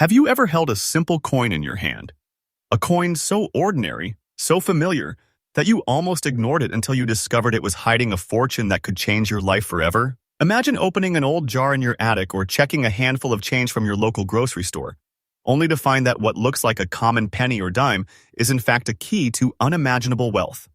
Have you ever held a simple coin in your hand? A coin so ordinary, so familiar, that you almost ignored it until you discovered it was hiding a fortune that could change your life forever? Imagine opening an old jar in your attic or checking a handful of change from your local grocery store, only to find that what looks like a common penny or dime is in fact a key to unimaginable wealth.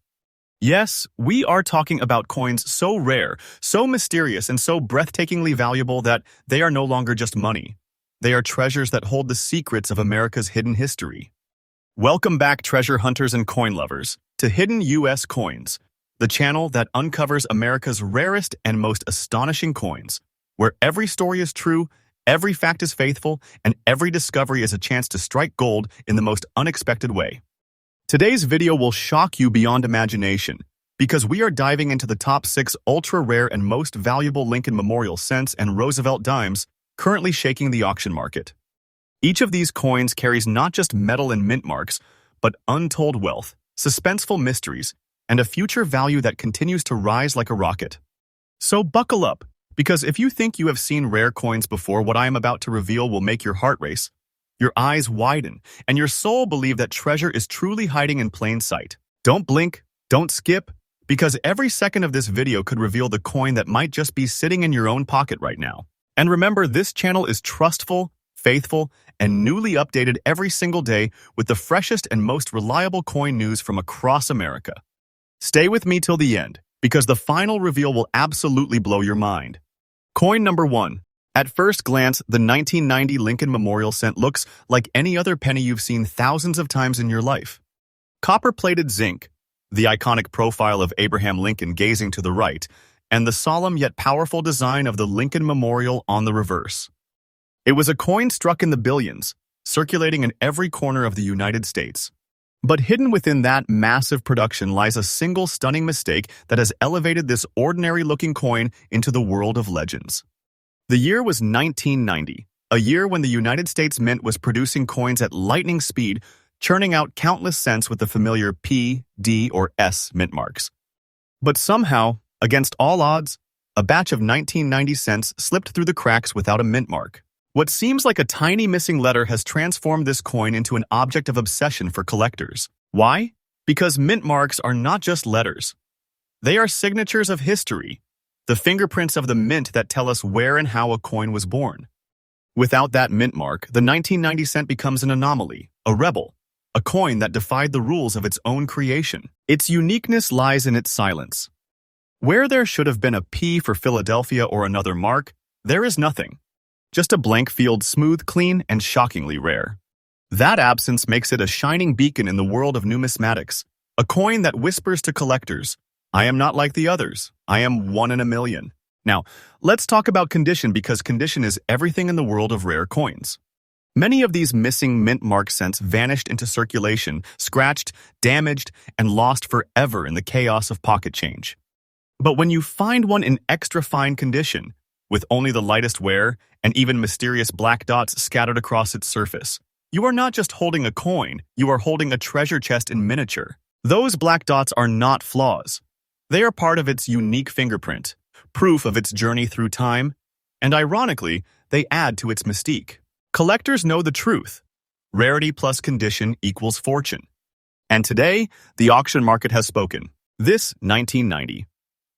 Yes, we are talking about coins so rare, so mysterious, and so breathtakingly valuable that they are no longer just money. They are treasures that hold the secrets of America's hidden history. Welcome back, treasure hunters and coin lovers, to Hidden U.S. Coins, the channel that uncovers America's rarest and most astonishing coins, where every story is true, every fact is faithful, and every discovery is a chance to strike gold in the most unexpected way. Today's video will shock you beyond imagination, because we are diving into the top 6 ultra-rare and most valuable Lincoln Memorial cents and Roosevelt dimes currently shaking the auction market. Each of these coins carries not just metal and mint marks, but untold wealth, suspenseful mysteries, and a future value that continues to rise like a rocket. So buckle up, because if you think you have seen rare coins before, what I am about to reveal will make your heart race, your eyes widen, and your soul believe that treasure is truly hiding in plain sight. Don't blink, don't skip, because every second of this video could reveal the coin that might just be sitting in your own pocket right now. And remember, this channel is trustful, faithful, and newly updated every single day with the freshest and most reliable coin news from across America. Stay with me till the end, because the final reveal will absolutely blow your mind. Coin number 1. At first glance, the 1990 Lincoln Memorial cent looks like any other penny you've seen thousands of times in your life. Copper-plated zinc, the iconic profile of Abraham Lincoln gazing to the right, and the solemn yet powerful design of the Lincoln Memorial on the reverse. It was a coin struck in the billions, circulating in every corner of the United States. But hidden within that massive production lies a single stunning mistake that has elevated this ordinary-looking coin into the world of legends. The year was 1990, a year when the United States Mint was producing coins at lightning speed, churning out countless cents with the familiar P, D, or S mint marks. But somehow, against all odds, a batch of 1990 cents slipped through the cracks without a mint mark. What seems like a tiny missing letter has transformed this coin into an object of obsession for collectors. Why? Because mint marks are not just letters. They are signatures of history, the fingerprints of the mint that tell us where and how a coin was born. Without that mint mark, the 1990 cent becomes an anomaly, a rebel, a coin that defied the rules of its own creation. Its uniqueness lies in its silence. Where there should have been a P for Philadelphia or another mark, there is nothing. Just a blank field, smooth, clean, and shockingly rare. That absence makes it a shining beacon in the world of numismatics, a coin that whispers to collectors, "I am not like the others. I am one in a million." Now, let's talk about condition, because condition is everything in the world of rare coins. Many of these missing mint mark cents vanished into circulation, scratched, damaged, and lost forever in the chaos of pocket change. But when you find one in extra fine condition, with only the lightest wear and even mysterious black dots scattered across its surface, you are not just holding a coin, you are holding a treasure chest in miniature. Those black dots are not flaws. They are part of its unique fingerprint, proof of its journey through time, and ironically, they add to its mystique. Collectors know the truth. Rarity plus condition equals fortune. And today, the auction market has spoken. This 1990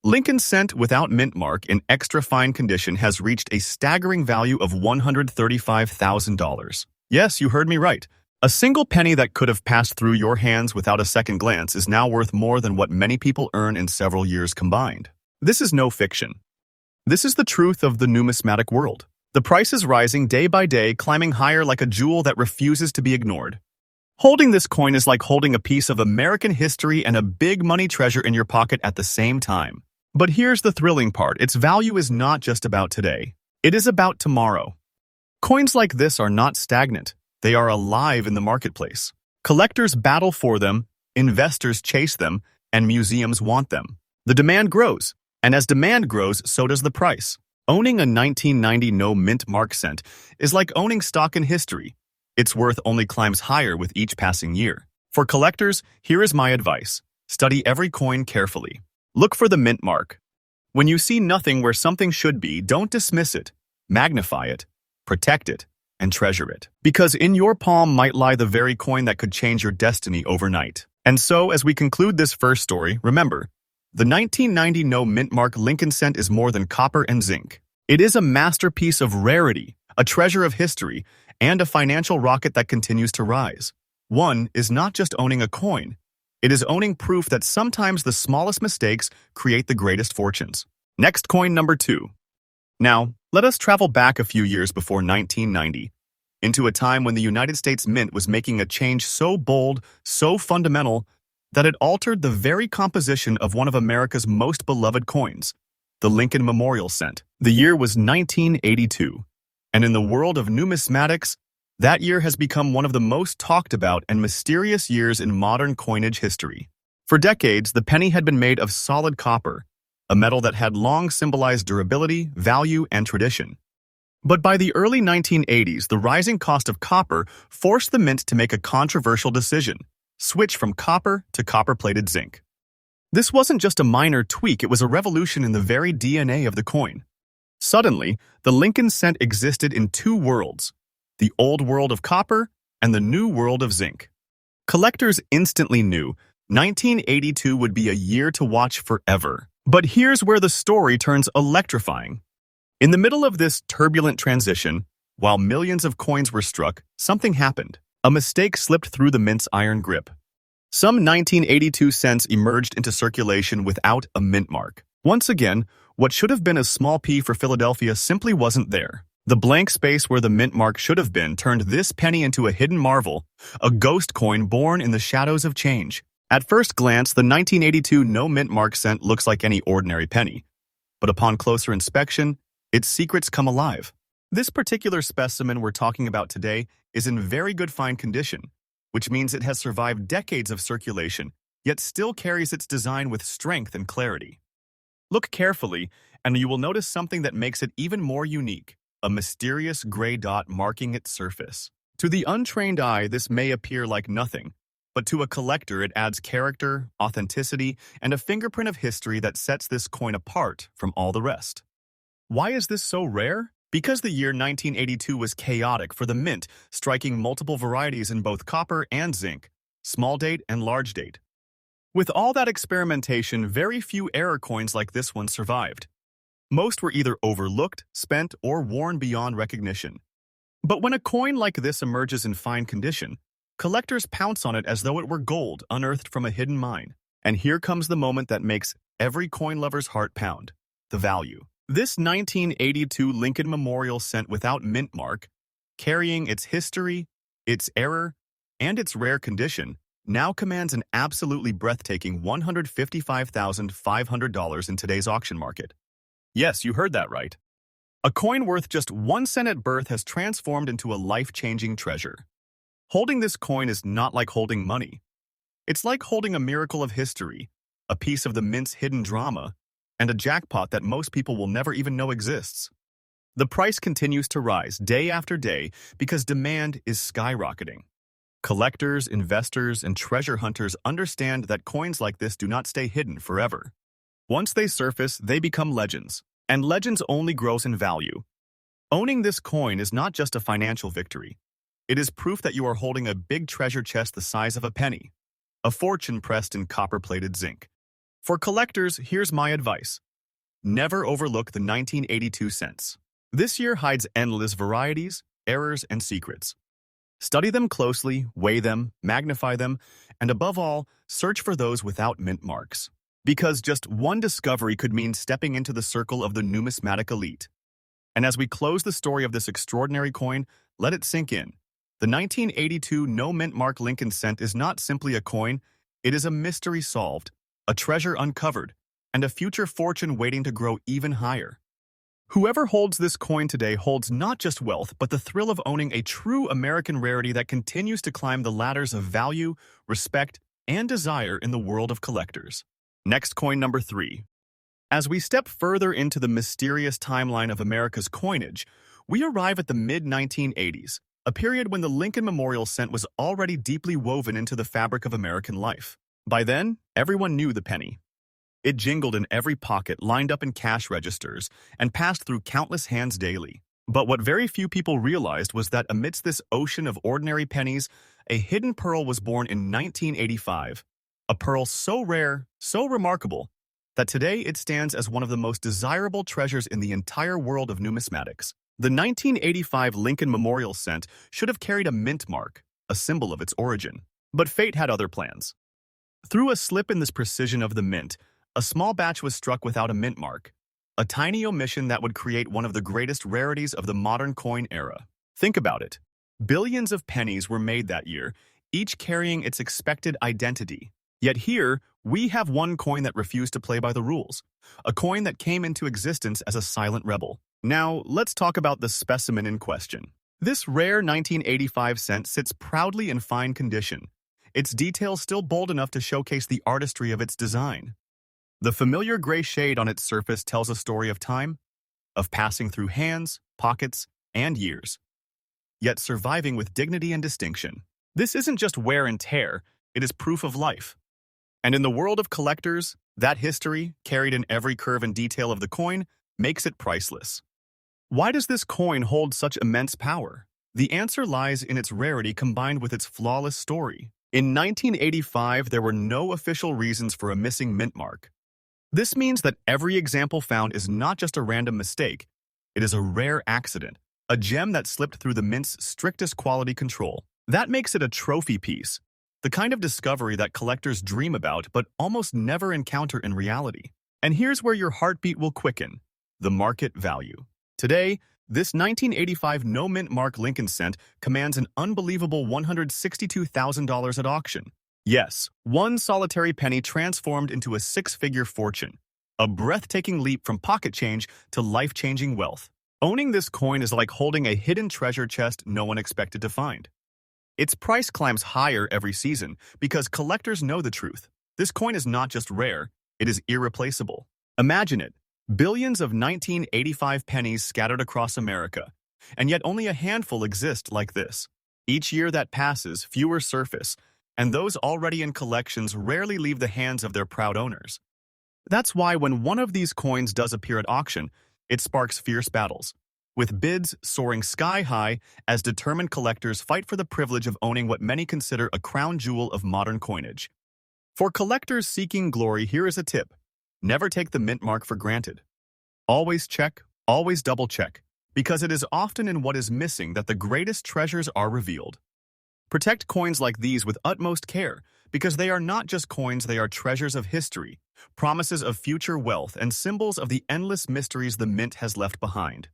Lincoln cent without mint mark in extra fine condition has reached a staggering value of $135,000. Yes, you heard me right. A single penny that could have passed through your hands without a second glance is now worth more than what many people earn in several years combined. This is no fiction. This is the truth of the numismatic world. The price is rising day by day, climbing higher like a jewel that refuses to be ignored. Holding this coin is like holding a piece of American history and a big money treasure in your pocket at the same time. But here's the thrilling part. Its value is not just about today. It is about tomorrow. Coins like this are not stagnant. They are alive in the marketplace. Collectors battle for them, investors chase them, and museums want them. The demand grows, and as demand grows, so does the price. Owning a 1990 no mint mark cent is like owning stock in history. Its worth only climbs higher with each passing year. For collectors, here is my advice. Study every coin carefully. Look for the mint mark. When you see nothing where something should be, don't dismiss it. Magnify it, protect it, and treasure it. Because in your palm might lie the very coin that could change your destiny overnight. And so, as we conclude this first story, remember, the 1990 no mint mark Lincoln cent is more than copper and zinc. It is a masterpiece of rarity, a treasure of history, and a financial rocket that continues to rise. One is not just owning a coin. It is owning proof that sometimes the smallest mistakes create the greatest fortunes. Next coin number 2. Now, let us travel back a few years before 1990, into a time when the United States Mint was making a change so bold, so fundamental, that it altered the very composition of one of America's most beloved coins, the Lincoln Memorial Cent. The year was 1982, and in the world of numismatics, that year has become one of the most talked about and mysterious years in modern coinage history. For decades, the penny had been made of solid copper, a metal that had long symbolized durability, value, and tradition. But by the early 1980s, the rising cost of copper forced the mint to make a controversial decision: switch from copper to copper-plated zinc. This wasn't just a minor tweak, it was a revolution in the very DNA of the coin. Suddenly, the Lincoln cent existed in two worlds: the old world of copper and the new world of zinc. Collectors instantly knew 1982 would be a year to watch forever. But here's where the story turns electrifying. In the middle of this turbulent transition, while millions of coins were struck, something happened. A mistake slipped through the mint's iron grip. Some 1982 cents emerged into circulation without a mint mark. Once again, what should have been a small P for Philadelphia simply wasn't there. The blank space where the mint mark should have been turned this penny into a hidden marvel, a ghost coin born in the shadows of change. At first glance, the 1982 no mint mark cent looks like any ordinary penny. But upon closer inspection, its secrets come alive. This particular specimen we're talking about today is in very good fine condition, which means it has survived decades of circulation, yet still carries its design with strength and clarity. Look carefully, and you will notice something that makes it even more unique: a mysterious gray dot marking its surface. To the untrained eye, this may appear like nothing, but to a collector it adds character, authenticity, and a fingerprint of history that sets this coin apart from all the rest. Why is this so rare? Because the year 1982 was chaotic for the mint, striking multiple varieties in both copper and zinc, small date and large date. With all that experimentation, very few error coins like this one survived. Most were either overlooked, spent, or worn beyond recognition. But when a coin like this emerges in fine condition, collectors pounce on it as though it were gold unearthed from a hidden mine. And here comes the moment that makes every coin lover's heart pound: the value. This 1982 Lincoln Memorial Cent without mint mark, carrying its history, its error, and its rare condition, now commands an absolutely breathtaking $155,500 in today's auction market. Yes, you heard that right. A coin worth just 1 cent at birth has transformed into a life-changing treasure. Holding this coin is not like holding money. It's like holding a miracle of history, a piece of the mint's hidden drama, and a jackpot that most people will never even know exists. The price continues to rise day after day because demand is skyrocketing. Collectors, investors, and treasure hunters understand that coins like this do not stay hidden forever. Once they surface, they become legends, and legends only grows in value. Owning this coin is not just a financial victory. It is proof that you are holding a big treasure chest the size of a penny, a fortune pressed in copper-plated zinc. For collectors, here's my advice: never overlook the 1982 cents. This year hides endless varieties, errors, and secrets. Study them closely, weigh them, magnify them, and above all, search for those without mint marks. Because just one discovery could mean stepping into the circle of the numismatic elite. And as we close the story of this extraordinary coin, let it sink in. The 1982 no mint mark Lincoln cent is not simply a coin, it is a mystery solved, a treasure uncovered, and a future fortune waiting to grow even higher. Whoever holds this coin today holds not just wealth, but the thrill of owning a true American rarity that continues to climb the ladders of value, respect, and desire in the world of collectors. Next coin number 3. As we step further into the mysterious timeline of America's coinage, we arrive at the mid-1980s, a period when the Lincoln Memorial Cent was already deeply woven into the fabric of American life. By then, everyone knew the penny. It jingled in every pocket, lined up in cash registers, and passed through countless hands daily. But what very few people realized was that amidst this ocean of ordinary pennies, a hidden pearl was born in 1985. A pearl so rare, so remarkable, that today it stands as one of the most desirable treasures in the entire world of numismatics. The 1985 Lincoln Memorial Cent should have carried a mint mark, a symbol of its origin. But fate had other plans. Through a slip in this precision of the mint, a small batch was struck without a mint mark, a tiny omission that would create one of the greatest rarities of the modern coin era. Think about it. Billions of pennies were made that year, each carrying its expected identity. Yet here, we have one coin that refused to play by the rules, a coin that came into existence as a silent rebel. Now, let's talk about the specimen in question. This rare 1985 cent sits proudly in fine condition, its details still bold enough to showcase the artistry of its design. The familiar gray shade on its surface tells a story of time, of passing through hands, pockets, and years, yet surviving with dignity and distinction. This isn't just wear and tear, it is proof of life. And in the world of collectors, that history, carried in every curve and detail of the coin, makes it priceless. Why does this coin hold such immense power? The answer lies in its rarity combined with its flawless story. In 1985, there were no official reasons for a missing mint mark. This means that every example found is not just a random mistake, it is a rare accident, a gem that slipped through the mint's strictest quality control. That makes it a trophy piece, the kind of discovery that collectors dream about but almost never encounter in reality. And here's where your heartbeat will quicken: the market value. Today, this 1985 no-mint mark Lincoln cent commands an unbelievable $162,000 at auction. Yes, one solitary penny transformed into a six-figure fortune, a breathtaking leap from pocket change to life-changing wealth. Owning this coin is like holding a hidden treasure chest no one expected to find. Its price climbs higher every season because collectors know the truth. This coin is not just rare, it is irreplaceable. Imagine it. Billions of 1985 pennies scattered across America, and yet only a handful exist like this. Each year that passes, fewer surface, and those already in collections rarely leave the hands of their proud owners. That's why when one of these coins does appear at auction, it sparks fierce battles, with bids soaring sky-high as determined collectors fight for the privilege of owning what many consider a crown jewel of modern coinage. For collectors seeking glory, here is a tip. Never take the mint mark for granted. Always check, always double-check, because it is often in what is missing that the greatest treasures are revealed. Protect coins like these with utmost care, because they are not just coins, they are treasures of history, promises of future wealth, and symbols of the endless mysteries the mint has left behind.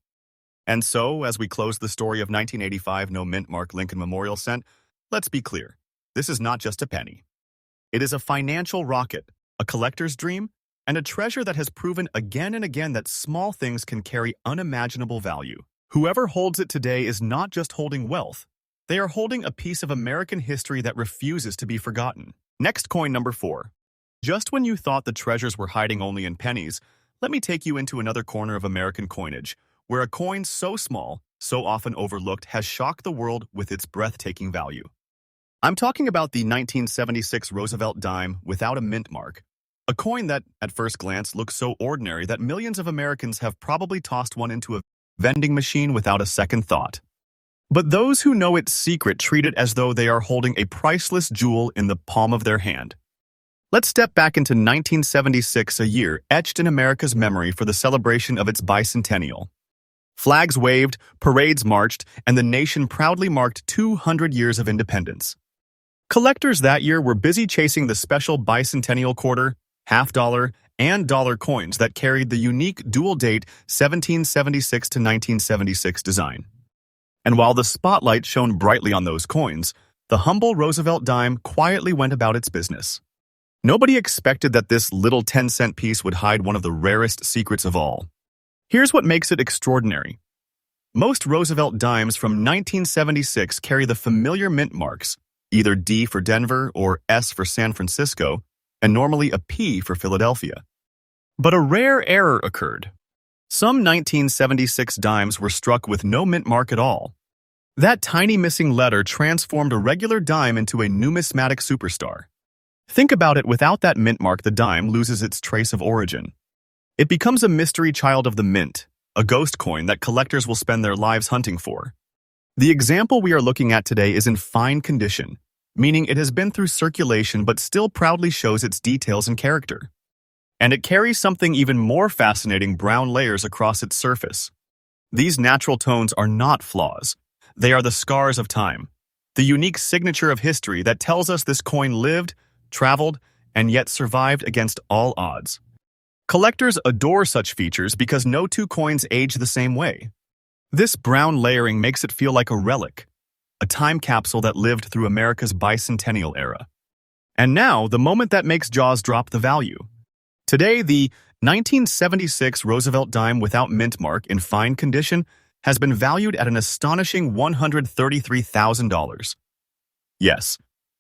And so, as we close the story of 1985 no-mint mark Lincoln Memorial Cent, let's be clear. This is not just a penny. It is a financial rocket, a collector's dream, and a treasure that has proven again and again that small things can carry unimaginable value. Whoever holds it today is not just holding wealth. They are holding a piece of American history that refuses to be forgotten. Next, coin number 4. Just when you thought the treasures were hiding only in pennies, let me take you into another corner of American coinage, where a coin so small, so often overlooked, has shocked the world with its breathtaking value. I'm talking about the 1976 Roosevelt dime without a mint mark. A coin that, at first glance, looks so ordinary that millions of Americans have probably tossed one into a vending machine without a second thought. But those who know its secret treat it as though they are holding a priceless jewel in the palm of their hand. Let's step back into 1976, a year etched in America's memory for the celebration of its bicentennial. Flags waved, parades marched, and the nation proudly marked 200 years of independence. Collectors that year were busy chasing the special bicentennial quarter, half-dollar, and dollar coins that carried the unique dual-date 1776 to 1976 design. And while the spotlight shone brightly on those coins, the humble Roosevelt dime quietly went about its business. Nobody expected that this little 10-cent piece would hide one of the rarest secrets of all. Here's what makes it extraordinary. Most Roosevelt dimes from 1976 carry the familiar mint marks, either D for Denver or S for San Francisco, and normally a P for Philadelphia. But a rare error occurred. Some 1976 dimes were struck with no mint mark at all. That tiny missing letter transformed a regular dime into a numismatic superstar. Think about it, without that mint mark, the dime loses its trace of origin. It becomes a mystery child of the mint, a ghost coin that collectors will spend their lives hunting for. The example we are looking at today is in fine condition, meaning it has been through circulation but still proudly shows its details and character. And it carries something even more fascinating: brown layers across its surface. These natural tones are not flaws. They are the scars of time, the unique signature of history that tells us this coin lived, traveled, and yet survived against all odds. Collectors adore such features because no two coins age the same way. This brown layering makes it feel like a relic, a time capsule that lived through America's bicentennial era. And now, the moment that makes jaws drop: the value. Today, the 1976 Roosevelt dime without mint mark in fine condition has been valued at an astonishing $133,000. Yes,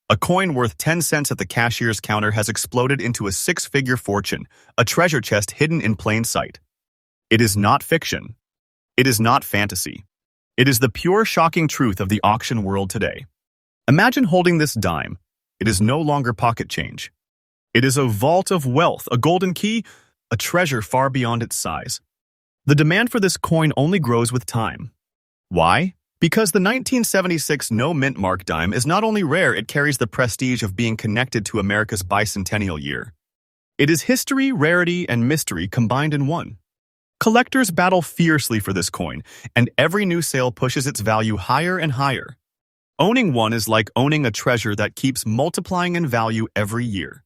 a coin worth 10 cents at the cashier's counter has exploded into a six-figure fortune, a treasure chest hidden in plain sight. It is not fiction. It is not fantasy. It is the pure, shocking truth of the auction world today. Imagine holding this dime. It is no longer pocket change. It is a vault of wealth, a golden key, a treasure far beyond its size. The demand for this coin only grows with time. Why? Because the 1976 no mint mark dime is not only rare, it carries the prestige of being connected to America's bicentennial year. It is history, rarity, and mystery combined in one. Collectors battle fiercely for this coin, and every new sale pushes its value higher and higher. Owning one is like owning a treasure that keeps multiplying in value every year.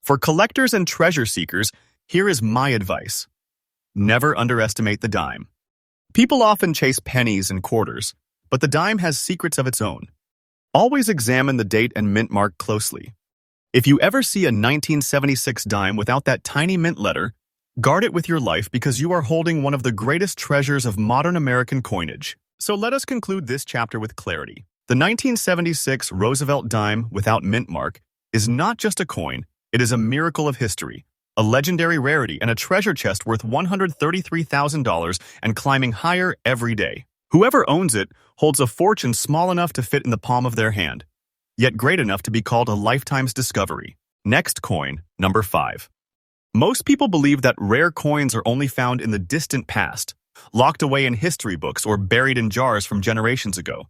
For collectors and treasure seekers, here is my advice. Never underestimate the dime. People often chase pennies and quarters, but the dime has secrets of its own. Always examine the date and mint mark closely. If you ever see a 1976 dime without that tiny mint letter, guard it with your life, because you are holding one of the greatest treasures of modern American coinage. So let us conclude this chapter with clarity. The 1976 Roosevelt dime without mint mark is not just a coin, it is a miracle of history, a legendary rarity, and a treasure chest worth $133,000 and climbing higher every day. Whoever owns it holds a fortune small enough to fit in the palm of their hand, yet great enough to be called a lifetime's discovery. Next coin, number 5. Most people believe that rare coins are only found in the distant past, locked away in history books or buried in jars from generations ago.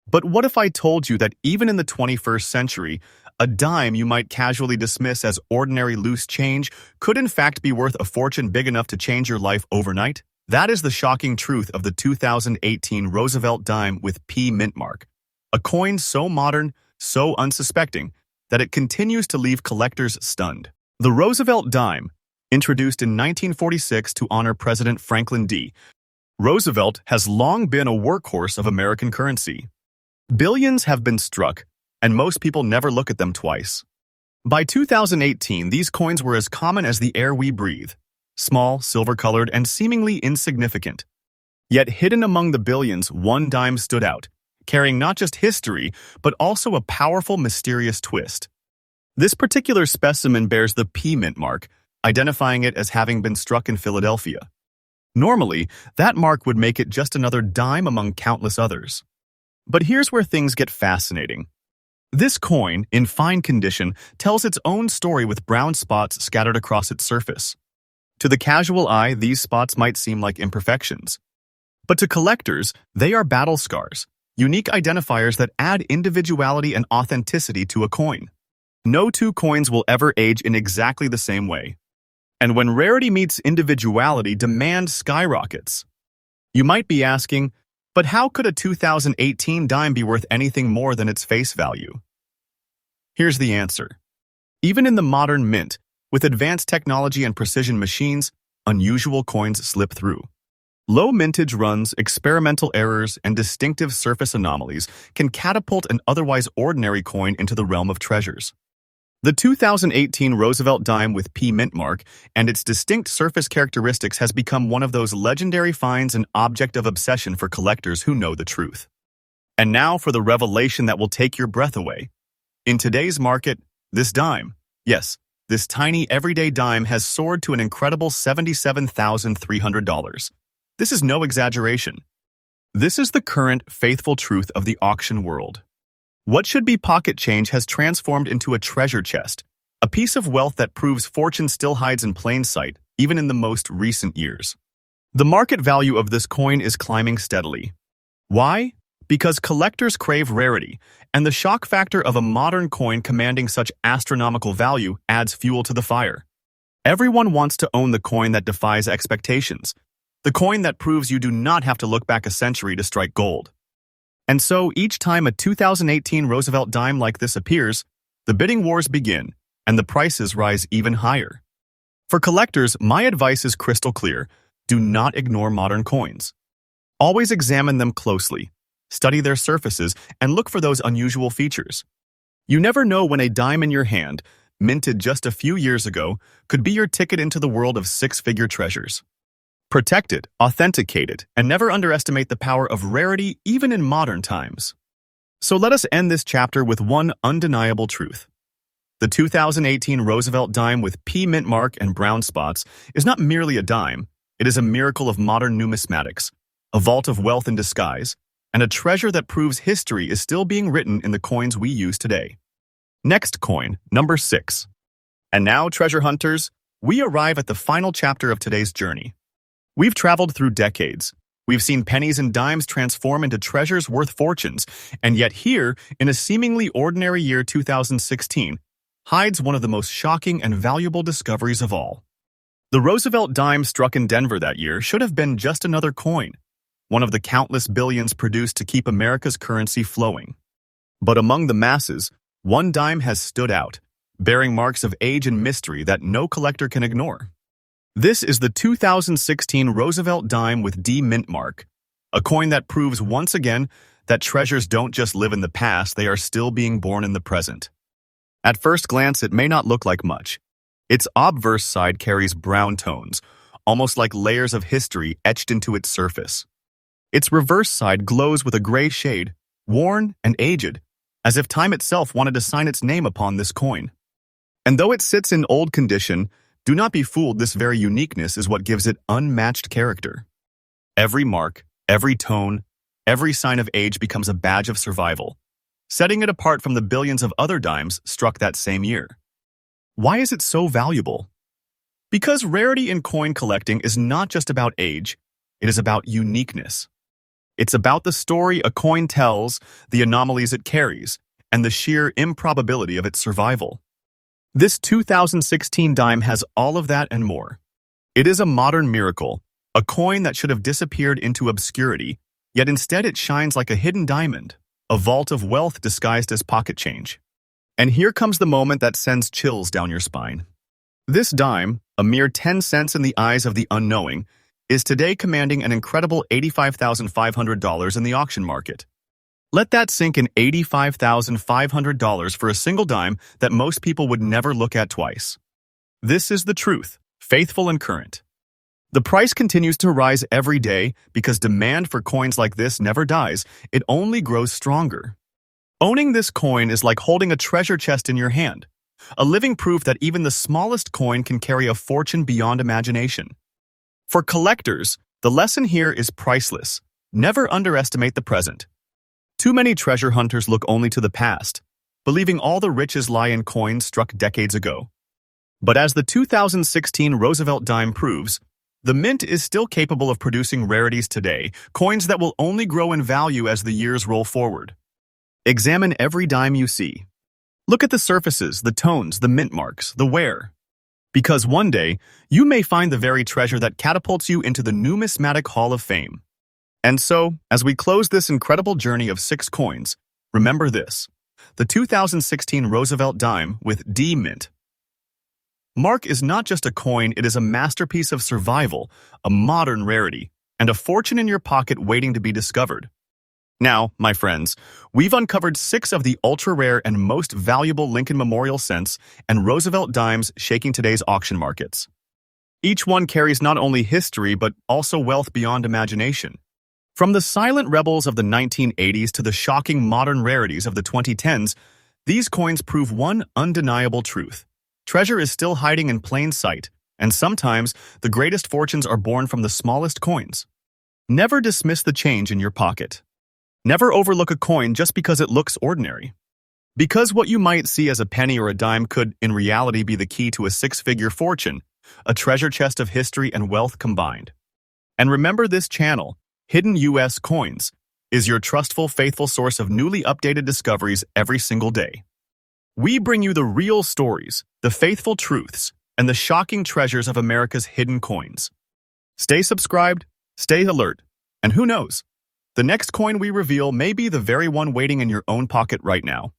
But what if I told you that even in the 21st century, a dime you might casually dismiss as ordinary loose change could in fact be worth a fortune big enough to change your life overnight? That is the shocking truth of the 2018 Roosevelt dime with P mint mark, a coin so modern, so unsuspecting, that it continues to leave collectors stunned. The Roosevelt dime, introduced in 1946 to honor President Franklin D. Roosevelt, has long been a workhorse of American currency. Billions have been struck, and most people never look at them twice. By 2018, these coins were as common as the air we breathe, small, silver-colored, and seemingly insignificant. Yet hidden among the billions, one dime stood out, carrying not just history, but also a powerful, mysterious twist. This particular specimen bears the P mint mark, identifying it as having been struck in Philadelphia. Normally, that mark would make it just another dime among countless others. But here's where things get fascinating. This coin, in fine condition, tells its own story with brown spots scattered across its surface. To the casual eye, these spots might seem like imperfections. But to collectors, they are battle scars, unique identifiers that add individuality and authenticity to a coin. No two coins will ever age in exactly the same way. And when rarity meets individuality, demand skyrockets. You might be asking, but how could a 2018 dime be worth anything more than its face value? Here's the answer. Even in the modern mint, with advanced technology and precision machines, unusual coins slip through. Low mintage runs, experimental errors, and distinctive surface anomalies can catapult an otherwise ordinary coin into the realm of treasures. The 2018 Roosevelt dime with P mint mark and its distinct surface characteristics has become one of those legendary finds, an object of obsession for collectors who know the truth. And now for the revelation that will take your breath away. In today's market, this dime, yes, this tiny everyday dime has soared to an incredible $77,300. This is no exaggeration. This is the current, faithful truth of the auction world. What should be pocket change has transformed into a treasure chest, a piece of wealth that proves fortune still hides in plain sight, even in the most recent years. The market value of this coin is climbing steadily. Why? Because collectors crave rarity, and the shock factor of a modern coin commanding such astronomical value adds fuel to the fire. Everyone wants to own the coin that defies expectations, the coin that proves you do not have to look back a century to strike gold. And so each time a 2018 Roosevelt dime like this appears, the bidding wars begin, and the prices rise even higher. For collectors, my advice is crystal clear: do not ignore modern coins. Always examine them closely, study their surfaces, and look for those unusual features. You never know when a dime in your hand, minted just a few years ago, could be your ticket into the world of six-figure treasures. Protect it, authenticate it, and never underestimate the power of rarity even in modern times. So let us end this chapter with one undeniable truth. The 2018 Roosevelt dime with P mint mark and brown spots is not merely a dime, it is a miracle of modern numismatics, a vault of wealth in disguise, and a treasure that proves history is still being written in the coins we use today. Next coin, number 6. And now, treasure hunters, we arrive at the final chapter of today's journey. We've traveled through decades. We've seen pennies and dimes transform into treasures worth fortunes, and yet here, in a seemingly ordinary year 2016, hides one of the most shocking and valuable discoveries of all. The Roosevelt dime struck in Denver that year should have been just another coin, one of the countless billions produced to keep America's currency flowing. But among the masses, one dime has stood out, bearing marks of age and mystery that no collector can ignore. This is the 2016 Roosevelt dime with D mint mark, a coin that proves once again that treasures don't just live in the past, they are still being born in the present. At first glance, it may not look like much. Its obverse side carries brown tones, almost like layers of history etched into its surface. Its reverse side glows with a gray shade, worn and aged, as if time itself wanted to sign its name upon this coin. And though it sits in old condition, do not be fooled, this very uniqueness is what gives it unmatched character. Every mark, every tone, every sign of age becomes a badge of survival, setting it apart from the billions of other dimes struck that same year. Why is it so valuable? Because rarity in coin collecting is not just about age, it is about uniqueness. It's about the story a coin tells, the anomalies it carries, and the sheer improbability of its survival. This 2016 dime has all of that and more. It is a modern miracle, a coin that should have disappeared into obscurity, yet instead it shines like a hidden diamond, a vault of wealth disguised as pocket change. And here comes the moment that sends chills down your spine. This dime, a mere 10 cents in the eyes of the unknowing, is today commanding an incredible $85,500 in the auction market. Let that sink in. $85,500 for a single dime that most people would never look at twice. This is the truth, faithful and current. The price continues to rise every day because demand for coins like this never dies, it only grows stronger. Owning this coin is like holding a treasure chest in your hand, a living proof that even the smallest coin can carry a fortune beyond imagination. For collectors, the lesson here is priceless. Never underestimate the present. Too many treasure hunters look only to the past, believing all the riches lie in coins struck decades ago. But as the 2016 Roosevelt dime proves, the mint is still capable of producing rarities today, coins that will only grow in value as the years roll forward. Examine every dime you see. Look at the surfaces, the tones, the mint marks, the wear. Because one day, you may find the very treasure that catapults you into the numismatic Hall of Fame. And so, as we close this incredible journey of 6 coins, remember this: the 2016 Roosevelt dime with D mint mark is not just a coin, it is a masterpiece of survival, a modern rarity, and a fortune in your pocket waiting to be discovered. Now, my friends, we've uncovered 6 of the ultra-rare and most valuable Lincoln Memorial cents and Roosevelt dimes shaking today's auction markets. Each one carries not only history but also wealth beyond imagination. From the silent rebels of the 1980s to the shocking modern rarities of the 2010s, these coins prove one undeniable truth. Treasure is still hiding in plain sight, and sometimes the greatest fortunes are born from the smallest coins. Never dismiss the change in your pocket. Never overlook a coin just because it looks ordinary. Because what you might see as a penny or a dime could, in reality, be the key to a 6-figure fortune, a treasure chest of history and wealth combined. And remember, this channel, Hidden US Coins, is your trustful, faithful source of newly updated discoveries every single day. We bring you the real stories, the faithful truths, and the shocking treasures of America's hidden coins. Stay subscribed, stay alert, and who knows? The next coin we reveal may be the very one waiting in your own pocket right now.